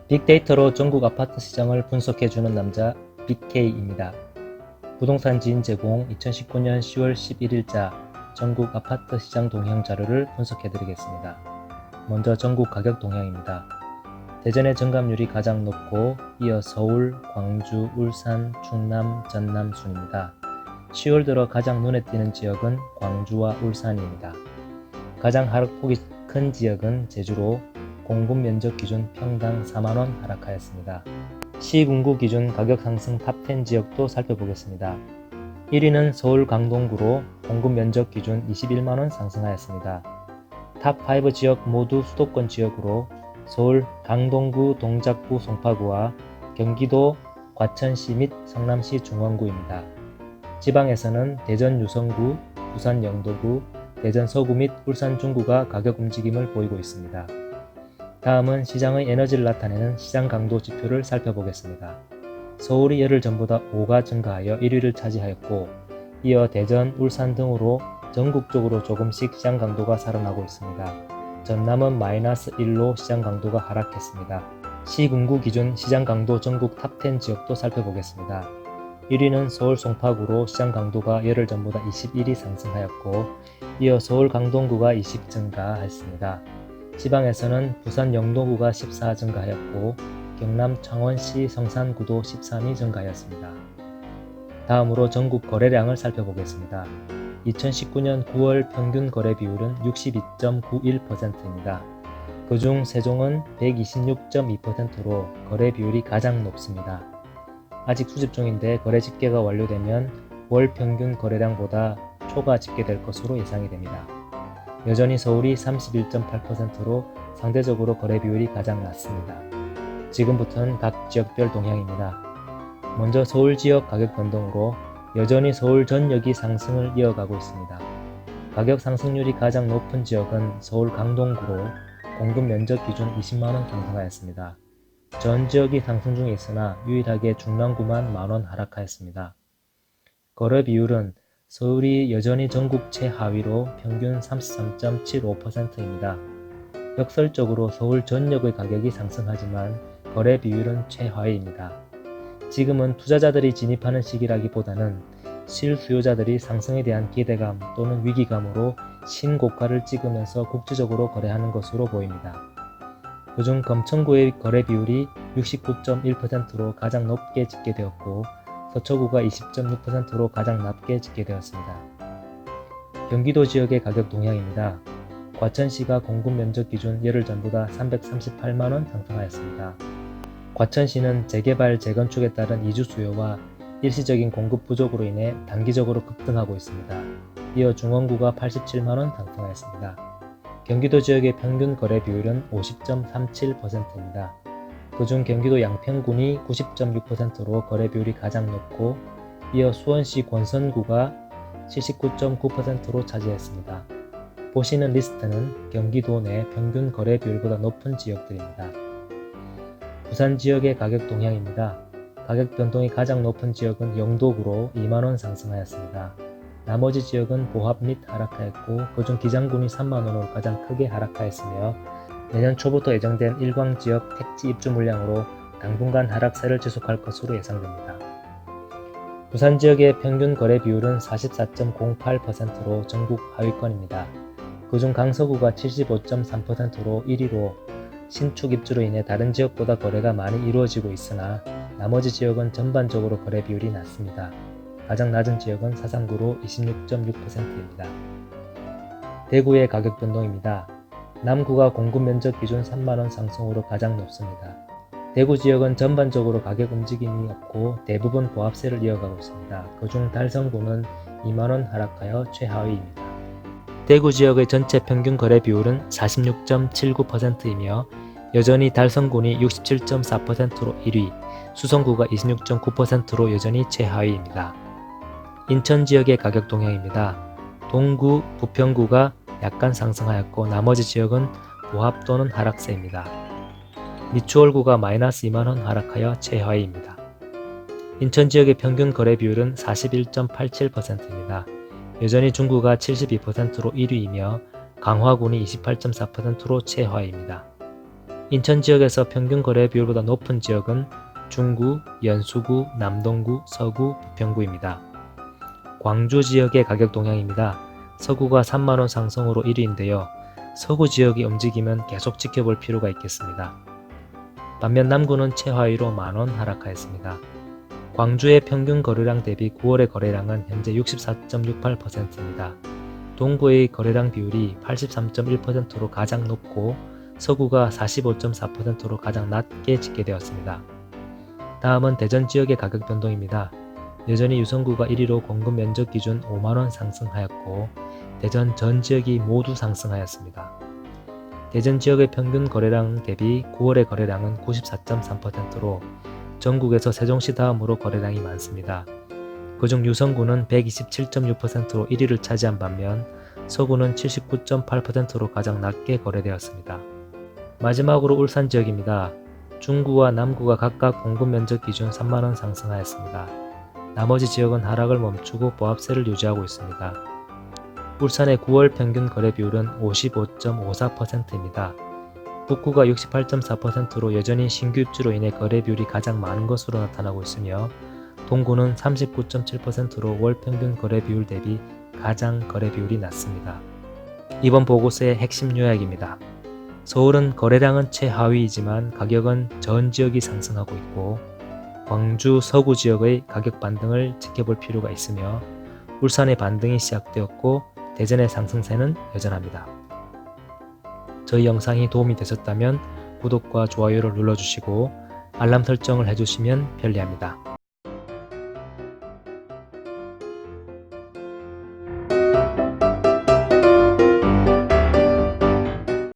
빅데이터로 전국 아파트 시장을 분석해주는 남자 빅K입니다. 부동산 지인 제공 2019년 10월 11일자 전국 아파트 시장 동향 자료를 분석해드리겠습니다. 먼저 전국 가격 동향입니다. 대전의 정감률이 가장 높고 이어 서울, 광주, 울산, 충남, 전남 순입니다. 10월 들어 가장 눈에 띄는 지역은 광주와 울산입니다. 가장 하락폭이 큰 지역은 제주로 공급 면적 기준 평당 4만원 하락하였습니다. 시군구 기준 가격 상승 탑10 지역도 살펴보겠습니다. 1위는 서울 강동구로 공급 면적 기준 21만원 상승하였습니다. 탑5 지역 모두 수도권 지역으로 서울 강동구, 동작구, 송파구와 경기도 과천시 및 성남시 중원구입니다. 지방에서는 대전 유성구, 부산 영도구, 대전 서구 및 울산 중구가 가격 움직임을 보이고 있습니다. 다음은 시장의 에너지를 나타내는 시장 강도 지표를 살펴보겠습니다. 서울이 열흘 전보다 5가 증가하여 1위를 차지하였고 이어 대전, 울산 등으로 전국적으로 조금씩 시장 강도가 살아나고 있습니다. 전남은 -1로 시장 강도가 하락했습니다. 시군구 기준 시장 강도 전국 탑10 지역도 살펴보겠습니다. 1위는 서울 송파구로 시장 강도가 열흘 전보다 21이 상승하였고 이어 서울 강동구가 20 증가했습니다. 지방에서는 부산 영도구가 14 증가하였고 경남 창원시 성산구도 13이 증가하였습니다. 다음으로 전국 거래량을 살펴보겠습니다. 2019년 9월 평균 거래 비율은 62.91%입니다. 그중 세종은 126.2%로 거래 비율이 가장 높습니다. 아직 수집 중인데 거래 집계가 완료되면 월 평균 거래량보다 초과 집계될 것으로 예상이 됩니다. 여전히 서울이 31.8%로 상대적으로 거래 비율이 가장 낮습니다. 지금부터는 각 지역별 동향입니다. 먼저 서울 지역 가격 변동으로 여전히 서울 전역이 상승을 이어가고 있습니다. 가격 상승률이 가장 높은 지역은 서울 강동구로 공급 면적 기준 20만원 상승하였습니다. 전 지역이 상승 중에 있으나 유일하게 중랑구만 만원 하락하였습니다. 거래 비율은 서울이 여전히 전국 최하위로 평균 33.75%입니다. 역설적으로 서울 전역의 가격이 상승하지만 거래 비율은 최하위입니다. 지금은 투자자들이 진입하는 시기라기보다는 실수요자들이 상승에 대한 기대감 또는 위기감으로 신고가를 찍으면서 국지적으로 거래하는 것으로 보입니다. 그중 금천구의 거래 비율이 69.1%로 가장 높게 집계되었고 서초구가 20.6%로 가장 낮게 집계되었습니다. 경기도 지역의 가격 동향입니다. 과천시가 공급 면적 기준 열흘 전보다 338만원 상승하였습니다. 과천시는 재개발, 재건축에 따른 이주 수요와 일시적인 공급 부족으로 인해 단기적으로 급등하고 있습니다. 이어 중원구가 87만원 상승하였습니다. 경기도 지역의 평균 거래 비율은 50.37%입니다. 그중 경기도 양평군이 90.6%로 거래 비율이 가장 높고 이어 수원시 권선구가 79.9%로 차지했습니다. 보시는 리스트는 경기도 내 평균 거래 비율보다 높은 지역들입니다. 부산 지역의 가격 동향입니다. 가격 변동이 가장 높은 지역은 영도구로 2만원 상승하였습니다. 나머지 지역은 보합 및 하락하였고 그중 기장군이 3만원으로 가장 크게 하락하였으며 내년 초부터 예정된 일광지역 택지 입주 물량으로 당분간 하락세를 지속할 것으로 예상됩니다. 부산 지역의 평균 거래 비율은 44.08%로 전국 하위권입니다. 그중 강서구가 75.3%로 1위로 신축 입주로 인해 다른 지역보다 거래가 많이 이루어지고 있으나 나머지 지역은 전반적으로 거래 비율이 낮습니다. 가장 낮은 지역은 사상구로 26.6%입니다. 대구의 가격 변동입니다. 남구가 공급 면적 기준 3만원 상승으로 가장 높습니다. 대구 지역은 전반적으로 가격 움직임이 없고 대부분 보합세를 이어가고 있습니다. 그중 달성구는 2만원 하락하여 최하위입니다. 대구 지역의 전체 평균 거래 비율은 46.79%이며 여전히 달성군이 67.4%로 1위, 수성구가 26.9%로 여전히 최하위입니다. 인천 지역의 가격 동향입니다. 동구, 부평구가 약간 상승하였고 나머지 지역은 보합 또는 하락세입니다. 미추홀구가 -2만원 하락하여 최하위입니다. 인천 지역의 평균 거래 비율은 41.87%입니다. 여전히 중구가 72%로 1위이며 강화군이 28.4%로 최하위입니다. 인천 지역에서 평균 거래 비율보다 높은 지역은 중구, 연수구, 남동구, 서구, 부평구입니다. 광주 지역의 가격 동향입니다. 서구가 3만원 상승으로 1위인데요. 서구 지역이 움직이면 계속 지켜볼 필요가 있겠습니다. 반면 남구는 최하위로 만원 하락하였습니다. 광주의 평균 거래량 대비 9월의 거래량은 현재 64.68%입니다. 동구의 거래량 비율이 83.1%로 가장 높고 서구가 45.4%로 가장 낮게 집계되었습니다. 다음은 대전 지역의 가격 변동입니다. 여전히 유성구가 1위로 공급 면적 기준 5만원 상승하였고 대전 전 지역이 모두 상승하였습니다. 대전 지역의 평균 거래량 대비 9월의 거래량은 94.3%로 전국에서 세종시 다음으로 거래량이 많습니다. 그중 유성구는 127.6%로 1위를 차지한 반면 서구는 79.8%로 가장 낮게 거래되었습니다. 마지막으로 울산 지역입니다. 중구와 남구가 각각 공급 면적 기준 3만원 상승하였습니다. 나머지 지역은 하락을 멈추고 보합세를 유지하고 있습니다. 울산의 9월 평균 거래 비율은 55.54%입니다. 북구가 68.4%로 여전히 신규 입주로 인해 거래 비율이 가장 많은 것으로 나타나고 있으며 동구는 39.7%로 월 평균 거래 비율 대비 가장 거래 비율이 낮습니다. 이번 보고서의 핵심 요약입니다. 서울은 거래량은 최하위이지만 가격은 전 지역이 상승하고 있고 광주 서구 지역의 가격 반등을 지켜볼 필요가 있으며 울산의 반등이 시작되었고 대전의 상승세는 여전합니다. 저희 영상이 도움이 되셨다면 구독과 좋아요를 눌러주시고 알람 설정을 해주시면 편리합니다.